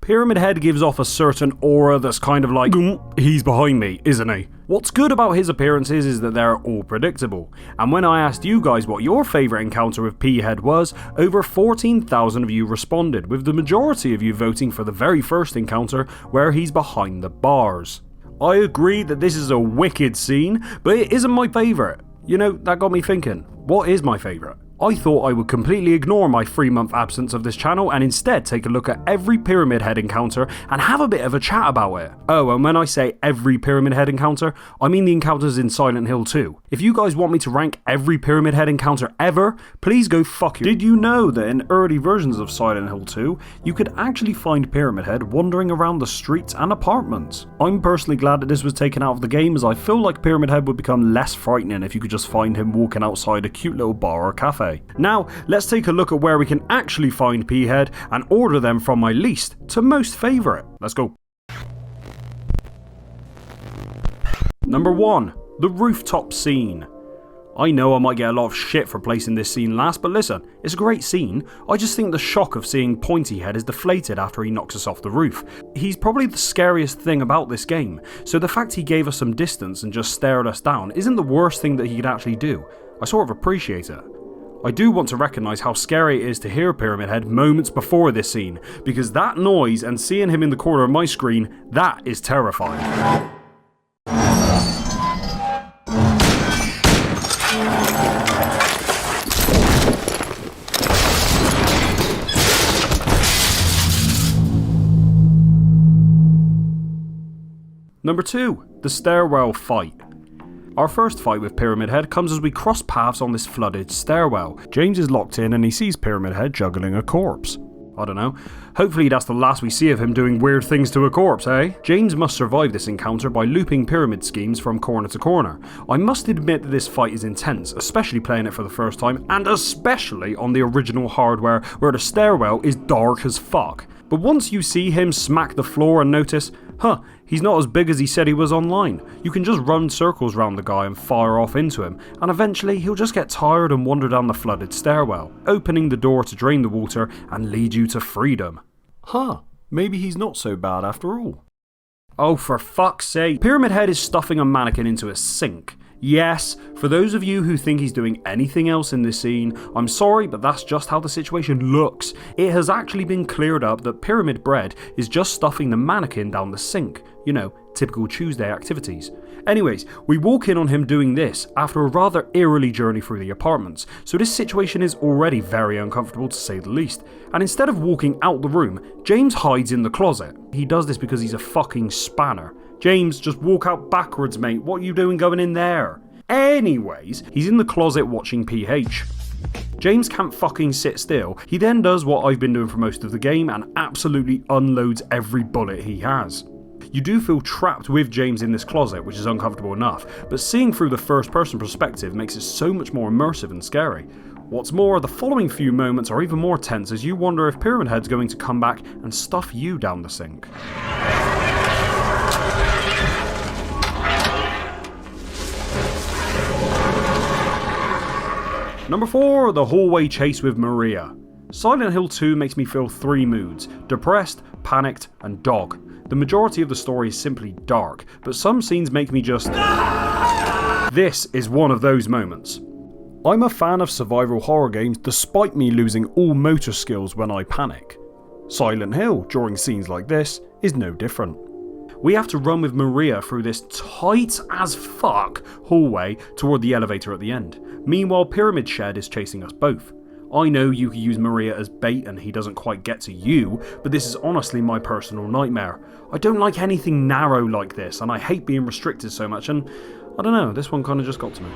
Pyramid Head gives off a certain aura that's kind of like, he's behind me, isn't he? What's good about his appearances is that they're all predictable, and when I asked you guys what your favourite encounter with P-Head was, over 14,000 of you responded, with the majority of you voting for the very first encounter where he's behind the bars. I agree that this is a wicked scene, but it isn't my favourite. You know, that got me thinking, what is my favourite? I thought I would completely ignore my 3-month absence of this channel and instead take a look at every Pyramid Head encounter and have a bit of a chat about it. Oh, and when I say every Pyramid Head encounter, I mean the encounters in Silent Hill 2. If you guys want me to rank every Pyramid Head encounter ever, please go fuck you. Did you know that in early versions of Silent Hill 2, you could actually find Pyramid Head wandering around the streets and apartments? I'm personally glad that this was taken out of the game, as I feel like Pyramid Head would become less frightening if you could just find him walking outside a cute little bar or cafe. Now, let's take a look at where we can actually find P-Head and order them from my least to most favourite. Let's go. Number 1. The Rooftop Scene. I know I might get a lot of shit for placing this scene last, but listen, it's a great scene. I just think the shock of seeing Pointy Head is deflated after he knocks us off the roof. He's probably the scariest thing about this game, so the fact he gave us some distance and just stared us down isn't the worst thing that he could actually do. I sort of appreciate it. I do want to recognise how scary it is to hear Pyramid Head moments before this scene, because that noise and seeing him in the corner of my screen, that is terrifying. Number 2. The Stairwell Fight. Our first fight with Pyramid Head comes as we cross paths on this flooded stairwell. James is locked in and he sees Pyramid Head juggling a corpse. I don't know. Hopefully that's the last we see of him doing weird things to a corpse, eh? James must survive this encounter by looping pyramid schemes from corner to corner. I must admit that this fight is intense, especially playing it for the first time, and especially on the original hardware where the stairwell is dark as fuck. But once you see him smack the floor and notice, he's not as big as he said he was online. You can just run circles around the guy and fire off into him, and eventually he'll just get tired and wander down the flooded stairwell, opening the door to drain the water and lead you to freedom. Maybe he's not so bad after all. Oh, for fuck's sake. Pyramid Head is stuffing a mannequin into a sink. Yes, for those of you who think he's doing anything else in this scene, I'm sorry, but that's just how the situation looks. It has actually been cleared up that Pyramid Bread is just stuffing the mannequin down the sink. You know, typical Tuesday activities. Anyways, we walk in on him doing this after a rather eerily journey through the apartments, so this situation is already very uncomfortable to say the least. And instead of walking out the room, James hides in the closet. He does this because he's a fucking spanner. James, just walk out backwards, mate. What are you doing going in there? Anyways, he's in the closet watching PH. James can't fucking sit still. He then does what I've been doing for most of the game and absolutely unloads every bullet he has. You do feel trapped with James in this closet, which is uncomfortable enough, but seeing through the first person perspective makes it so much more immersive and scary. What's more, the following few moments are even more tense as you wonder if Pyramid Head's going to come back and stuff you down the sink. Number 4, the hallway chase with Maria. Silent Hill 2 makes me feel 3 moods: depressed, panicked, and dog. The majority of the story is simply dark, but some scenes make me just... This is one of those moments. I'm a fan of survival horror games despite me losing all motor skills when I panic. Silent Hill, during scenes like this, is no different. We have to run with Maria through this tight as fuck hallway toward the elevator at the end. Meanwhile, Pyramid Shed is chasing us both. I know you can use Maria as bait and he doesn't quite get to you, but this is honestly my personal nightmare. I don't like anything narrow like this, and I hate being restricted so much, and I don't know, this one kind of just got to me.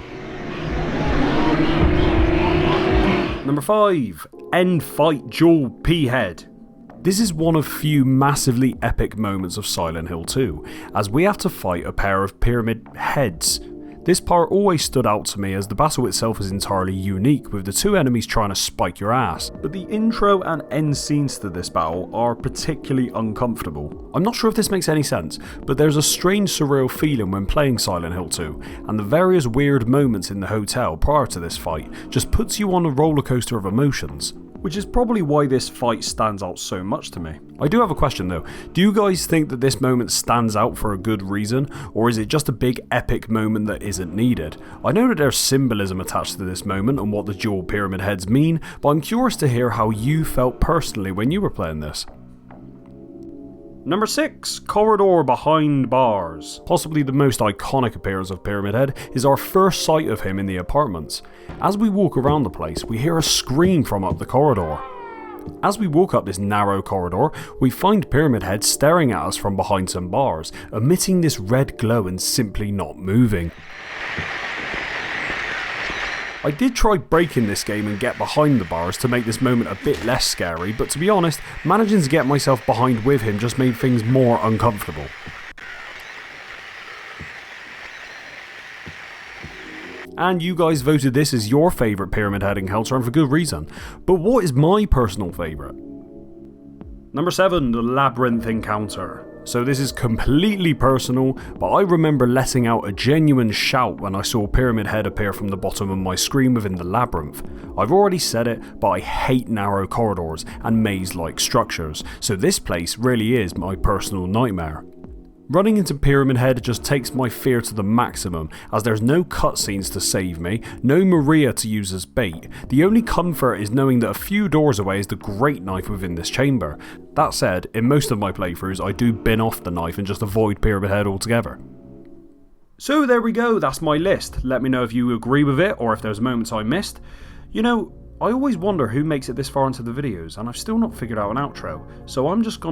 Number 5. End Fight Duel P-Head. This is one of few massively epic moments of Silent Hill 2, as we have to fight a pair of pyramid heads. This part always stood out to me as the battle itself is entirely unique, with the two enemies trying to spike your ass, but the intro and end scenes to this battle are particularly uncomfortable. I'm not sure if this makes any sense, but there's a strange surreal feeling when playing Silent Hill 2, and the various weird moments in the hotel prior to this fight just puts you on a roller coaster of emotions. which is probably why this fight stands out so much to me. I do have a question though. Do you guys think that this moment stands out for a good reason, or is it just a big epic moment that isn't needed? I know that there's symbolism attached to this moment and what the dual pyramid heads mean, but I'm curious to hear how you felt personally when you were playing this. Number 6. Corridor behind bars. Possibly the most iconic appearance of Pyramid Head is our first sight of him in the apartments. As we walk around the place, we hear a scream from up the corridor. As we walk up this narrow corridor, we find Pyramid Head staring at us from behind some bars, emitting this red glow and simply not moving. I did try breaking this game and get behind the bars to make this moment a bit less scary, but to be honest, managing to get myself behind with him just made things more uncomfortable. And you guys voted this as your favourite Pyramid Head encounter, and for good reason. But what is my personal favourite? Number 7. The Labyrinth encounter. So this is completely personal, but I remember letting out a genuine shout when I saw Pyramid Head appear from the bottom of my screen within the Labyrinth. I've already said it, but I hate narrow corridors and maze-like structures, so this place really is my personal nightmare. Running into Pyramid Head just takes my fear to the maximum, as there's no cutscenes to save me, no Maria to use as bait. The only comfort is knowing that a few doors away is the great knife within this chamber. That said, in most of my playthroughs I do bin off the knife and just avoid Pyramid Head altogether. So there we go, that's my list. Let me know if you agree with it or if there's moments I missed. You know, I always wonder who makes it this far into the videos, and I've still not figured out an outro, so I'm just gonna